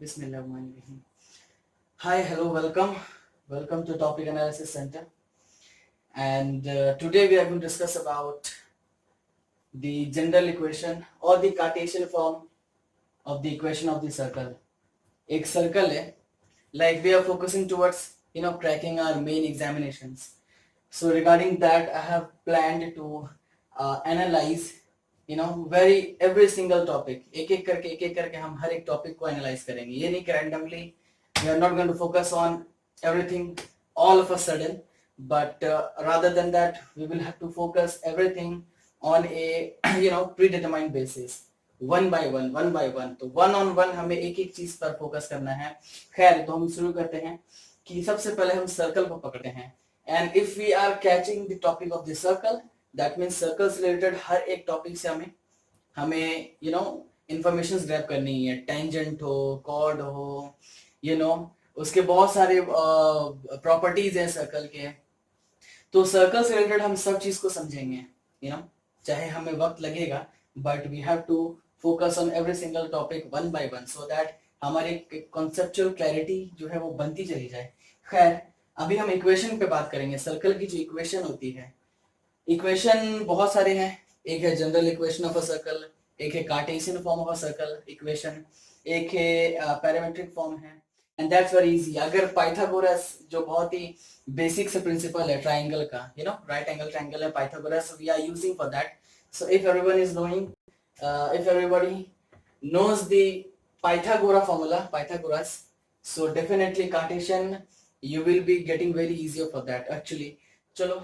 Bismillahirrahmanirrahim. Hi, hello, welcome to Topic Analysis Center. And today we are going to discuss about the general equation or the Cartesian form of the equation of the circle. एक circle है, like we are focusing towards cracking our main examinations. So regarding that, I have planned to analyze very every single topic. एक एक करके हम हर एक topic को analyze करेंगे. ये नहीं कि randomly we are not going to focus on everything all of a sudden, but rather than that we will have to focus everything on a predetermined basis. One by one तो one on one हमें एक एक चीज पर focus करना है. खैर, तो हम शुरू करते हैं कि सबसे पहले हम सर्कल को पकड़ते हैं. And if we are catching the topic of the circle, that means circle से रिलेटेड हर एक टॉपिक से हमें इंफॉर्मेशन ग्रैब करनी है. टेंजेंट हो, कॉर्ड हो, उसके बहुत सारे प्रॉपर्टीज हैं सर्कल के. तो सर्कल से रिलेटेड हम सब चीज को समझेंगे. चाहे हमें वक्त लगेगा, but we have to focus on every single topic one by one, so that हमारी कॉन्सेप्चुअल क्लैरिटी जो है वो बनती चली जाए. खैर, अभी हम इक्वेशन पे बात करेंगे. सर्कल की जो इक्वेशन होती है, इक्वेशन बहुत सारे हैं. एक है general equation of a circle, एक है Cartesian form of a circle equation, एक है पैरामेट्रिक फॉर्म है. And that's very easy. अगर पाइथागोरस जो बहुत ही बेसिक से प्रिंसिपल है ट्राइंगल का, राइट एंगल ट्राइंगल है Pythagoras, we are using for that. So if everyone is knowing, if everybody knows the Pythagoras, so definitely Cartesian you will be getting very easier for that actually. चलो